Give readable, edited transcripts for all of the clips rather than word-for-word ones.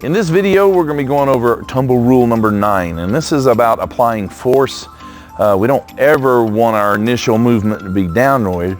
In this video, we're going to be going over tumble rule number 9, and this is about applying force. We don't ever want our initial movement to be downward,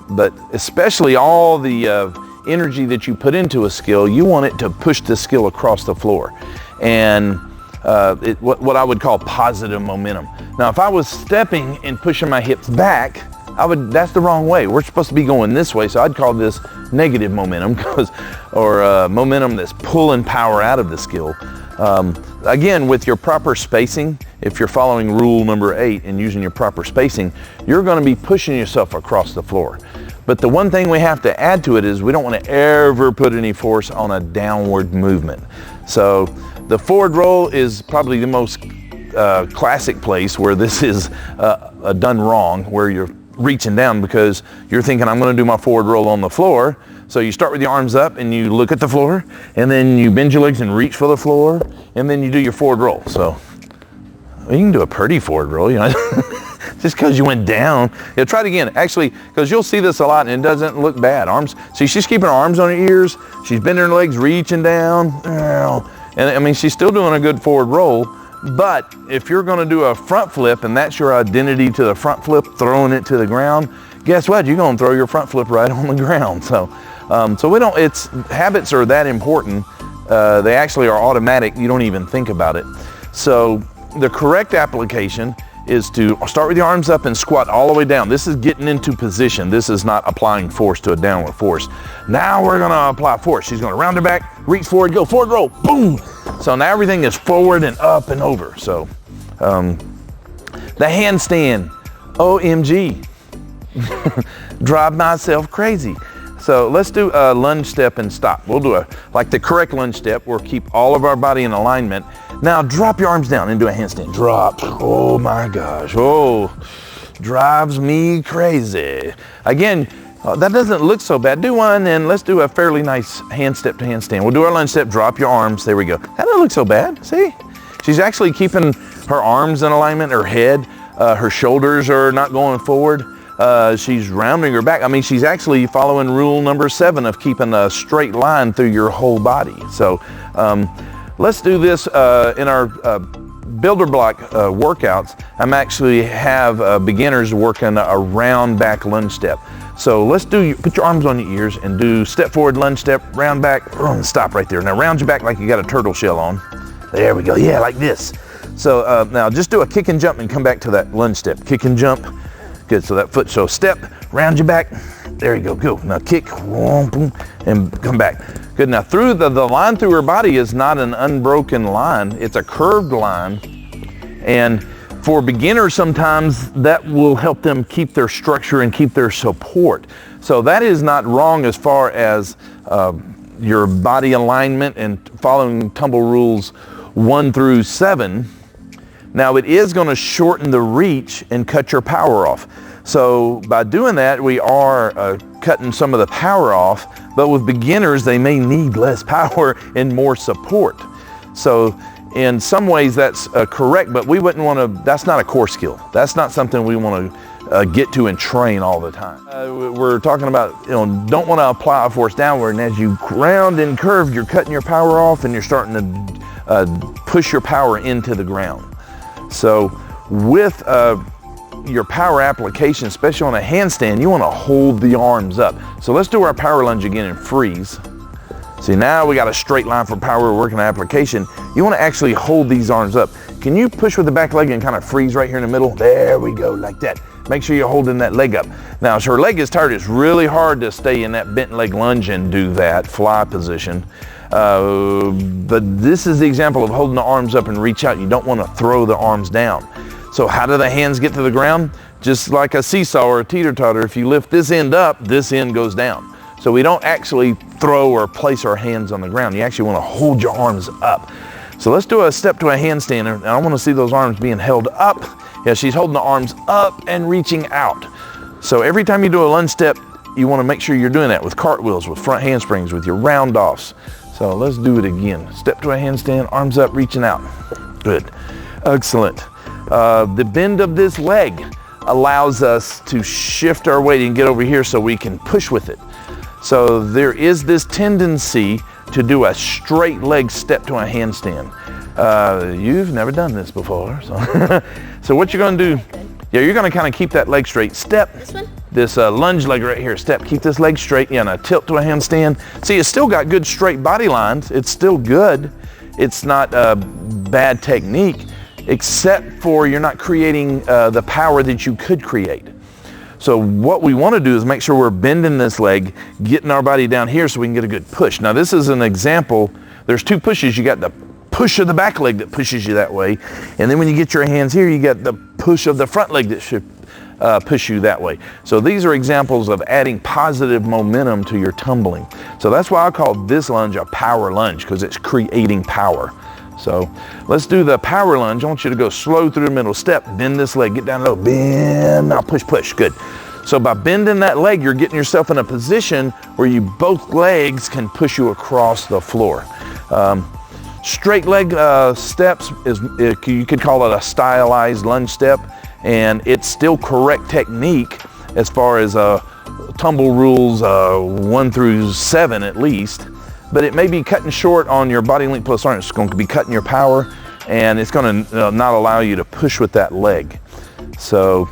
but especially all the energy that you put into a skill, you want it to push the skill across the floor, and what I would call positive momentum. Now, if I was stepping and pushing my hips back, that's the wrong way. We're supposed to be going this way, so I'd call this negative momentum, or momentum that's pulling power out of the skill. Again, with your proper spacing, if you're following rule number 8 and using your proper spacing, you're going to be pushing yourself across the floor. But the one thing we have to add to it is we don't want to ever put any force on a downward movement. So the forward roll is probably the most classic place where this is done wrong, where you're reaching down because you're thinking, I'm going to do my forward roll on the floor. So you start with your arms up and you look at the floor, and then you bend your legs and reach for the floor, and then you do your forward roll. So you can do a pretty forward roll, you know, just because you went down. Yeah, try it again, actually, because you'll see this a lot and it doesn't look bad. Arms, see, she's keeping her arms on her ears, she's bending her legs, reaching down, and I mean, she's still doing a good forward roll. But if you're going to do a front flip and that's your identity to the front flip, throwing it to the ground, guess what? You're going to throw your front flip right on the ground. So we don't. Habits are that important. They actually are automatic. You don't even think about it. So the correct application is to start with your arms up and squat all the way down. This is getting into position. This is not applying force to a downward force. Now we're going to apply force. She's going to round her back, reach forward, go forward roll, boom. So now everything is forward and up and over. So the handstand, OMG, drive myself crazy. So let's do a lunge step and stop. We'll do like the correct lunge step. We'll keep all of our body in alignment. Now drop your arms down and do a handstand. Drop. Oh my gosh. Oh, drives me crazy. Again, that doesn't look so bad. Do one, and let's do a fairly nice hand step to handstand. We'll do our lunge step, drop your arms. There we go. That doesn't look so bad. See? She's actually keeping her arms in alignment, her head, her shoulders are not going forward. She's rounding her back. I mean, she's actually following rule number 7 of keeping a straight line through your whole body. So let's do this in our builder block workouts. I'm actually have beginners working a round back lunge step. So let's put your arms on your ears and do step forward, lunge step, round back, stop right there. Now round your back like you got a turtle shell on. There we go. Yeah, like this. So now just do a kick and jump and come back to that lunge step. Kick and jump. Good. So that foot, so step, round your back. There you go. Go. Now kick, boom, and come back. Good. Now through the line through her body is not an unbroken line. It's a curved line. And for beginners, sometimes that will help them keep their structure and keep their support. So that is not wrong as far as your body alignment and following tumble rules 1 through 7. Now it is going to shorten the reach and cut your power off. So by doing that, we are cutting some of the power off, but with beginners, they may need less power and more support. So in some ways that's correct, but we wouldn't want to, that's not a core skill. That's not something we want to get to and train all the time. We're talking about, don't want to apply a force downward, and as you round and curve, you're cutting your power off and you're starting to push your power into the ground. So with your power application, especially on a handstand, you want to hold the arms up. So let's do our power lunge again and freeze. See, now we got a straight line for power working application. You want to actually hold these arms up. Can you push with the back leg and kind of freeze right here in the middle? There we go, like that. Make sure you're holding that leg up. Now, as her leg is tired, it's really hard to stay in that bent leg lunge and do that fly position. But this is the example of holding the arms up and reach out. You don't want to throw the arms down. So how do the hands get to the ground? Just like a seesaw or a teeter-totter, if you lift this end up, this end goes down. So we don't actually throw or place our hands on the ground. You actually want to hold your arms up. So let's do a step to a handstand, and I want to see those arms being held up. Yeah, she's holding the arms up and reaching out. So every time you do a lunge step, you want to make sure you're doing that with cartwheels, with front handsprings, with your round offs. So let's do it again. Step to a handstand, arms up, reaching out. Good. Excellent. The bend of this leg allows us to shift our weight and get over here so we can push with it. So there is this tendency to do a straight leg step to a handstand. You've never done this before, so so what you're going to do, yeah, you're going to kind of keep that leg straight. Step. This one? This lunge leg right here. Step. Keep this leg straight. Yeah, and a tilt to a handstand. See, it's still got good straight body lines. It's still good. It's not bad technique, except for you're not creating the power that you could create. So what we want to do is make sure we're bending this leg, getting our body down here so we can get a good push. Now this is an example. There's two pushes. You got the push of the back leg that pushes you that way. And then when you get your hands here, you got the push of the front leg that should push you that way. So these are examples of adding positive momentum to your tumbling. So that's why I call this lunge a power lunge, because it's creating power. So let's do the power lunge. I want you to go slow through the middle. Step, bend this leg, get down low, bend, now push, push, good. So by bending that leg, you're getting yourself in a position where both legs can push you across the floor. Straight leg steps, you could call it a stylized lunge step, and it's still correct technique as far as tumble rules 1 through 7 at least. But it may be cutting short on your body length plus arm. It's going to be cutting your power, and it's going to not allow you to push with that leg. So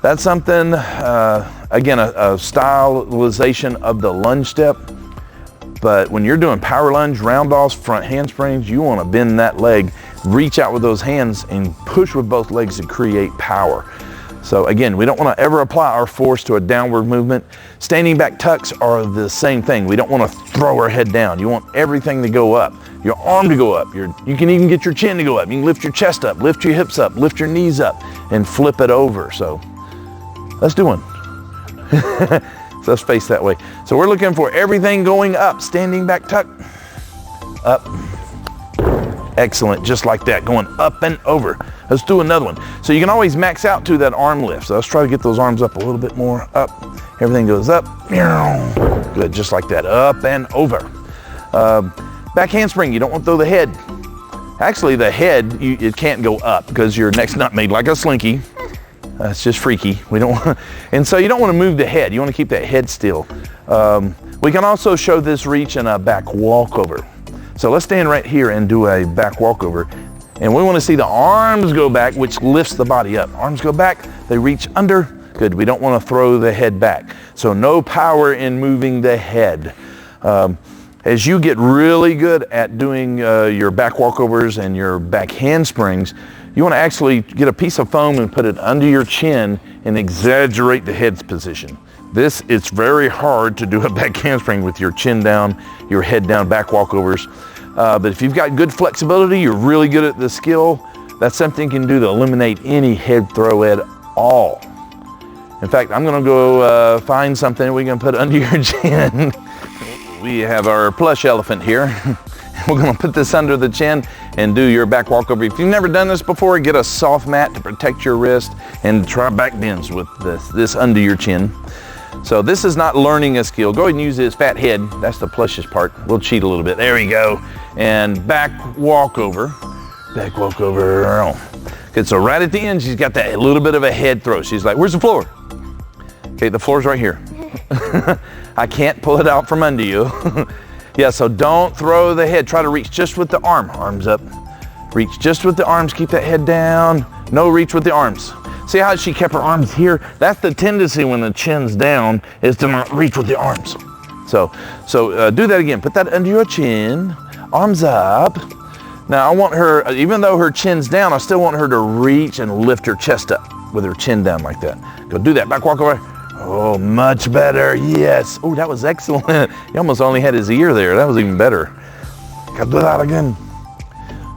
that's something, again, a stylization of the lunge step. But when you're doing power lunge, round offs, front handsprings, you want to bend that leg, reach out with those hands, and push with both legs to create power. So again, we don't want to ever apply our force to a downward movement. Standing back tucks are the same thing. We don't want to throw our head down. You want everything to go up. Your arm to go up. You can even get your chin to go up. You can lift your chest up, lift your hips up, lift your knees up, and flip it over. So let's do one. So let's face that way. So we're looking for everything going up. Standing back tuck, up. Excellent, just like that, going up and over. Let's do another one. So you can always max out to that arm lift. So let's try to get those arms up a little bit more. Up, everything goes up. Good, just like that, up and over. Back handspring, you don't want to throw the head. Actually, the head, it can't go up because your neck's not made like a slinky. That's just freaky. We don't want, and so you don't want to move the head. You want to keep that head still. We can also show this reach in a back walkover. So let's stand right here and do a back walkover. And we want to see the arms go back, which lifts the body up. Arms go back, they reach under. Good, we don't want to throw the head back. So no power in moving the head. As you get really good at doing your back walkovers and your back handsprings, you want to actually get a piece of foam and put it under your chin and exaggerate the head's position. It's very hard to do a back handspring with your chin down, your head down, back walkovers. But if you've got good flexibility, you're really good at the skill, that's something you can do to eliminate any head throw at all. In fact, I'm gonna go find something we can put under your chin. We have our plush elephant here. We're gonna put this under the chin and do your back walkover. If you've never done this before, get a soft mat to protect your wrist and try back bends with this under your chin. So this is not learning a skill. Go ahead and use this fat head. That's the plushest part. We'll cheat a little bit. There we go. And back walkover. Back walkover. Okay, so right at the end, she's got that little bit of a head throw. She's like, where's the floor? Okay, the floor's right here. I can't pull it out from under you. Yeah, so don't throw the head. Try to reach just with the arm. Arms up. Reach just with the arms. Keep that head down. No reach with the arms. See how she kept her arms here? That's the tendency when the chin's down, is to not reach with the arms. So do that again. Put that under your chin. Arms up. Now I want her, even though her chin's down, I still want her to reach and lift her chest up with her chin down like that. Go do that. Back walk over. Oh, much better. Yes. Oh, that was excellent. He almost only had his ear there. That was even better. Gotta do that again.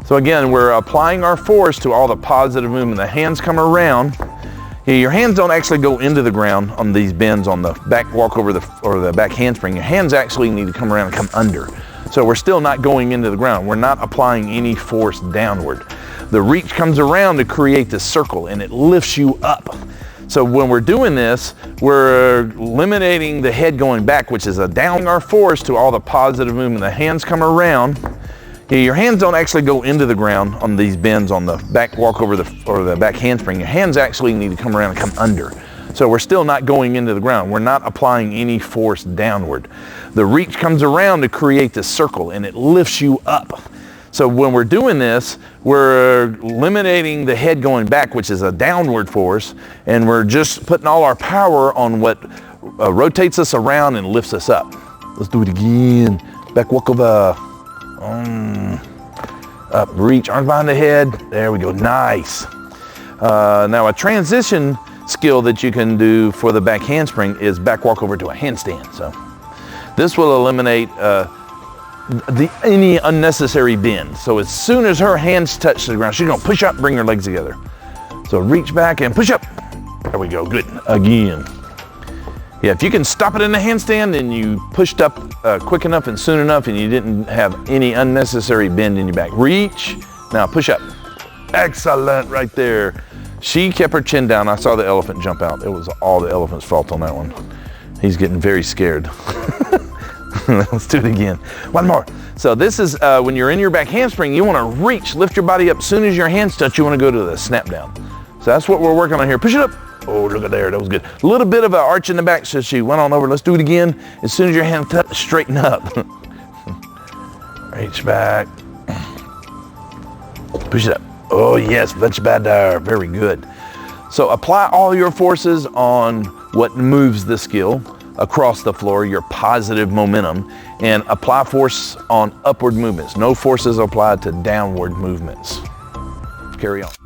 So again, we're applying our force to all the positive movement. The hands come around. Your hands don't actually go into the ground on these bends on the back walkover or the back handspring. Your hands actually need to come around and come under. So we're still not going into the ground. We're not applying any force downward. The reach comes around to create this circle and it lifts you up. So when we're doing this, we're eliminating the head going back, which is down our force to all the positive movement. The hands come around. Your hands don't actually go into the ground on these bends on the back walkover or the back handspring. Your hands actually need to come around and come under. So we're still not going into the ground. We're not applying any force downward. The reach comes around to create this circle and it lifts you up. So when we're doing this, we're eliminating the head going back, which is a downward force, and we're just putting all our power on what rotates us around and lifts us up. Let's do it again. Back walk over. Up, reach, arms behind the head. There we go, nice. Now a transition skill that you can do for the back handspring is back walk over to a handstand. So this will eliminate any unnecessary bend. So as soon as her hands touch the ground, she's gonna push up, bring her legs together. So reach back and push up. There we go, good, again. Yeah, if you can stop it in the handstand, then you pushed up quick enough and soon enough and you didn't have any unnecessary bend in your back. Reach, now push up. Excellent, right there. She kept her chin down. I saw the elephant jump out. It was all the elephant's fault on that one. He's getting very scared. Let's do it again. One more. So this is when you're in your back handspring, you want to reach, lift your body up. As soon as your hands touch, you want to go to the snap down. So that's what we're working on here. Push it up. Oh, look at there. That was good. A little bit of an arch in the back, so she went on over. Let's do it again. As soon as your hand touch, straighten up. Reach back. Push it up. Oh yes, much better. Very good. So apply all your forces on what moves the skill across the floor, your positive momentum, and apply force on upward movements. No forces applied to downward movements. Carry on.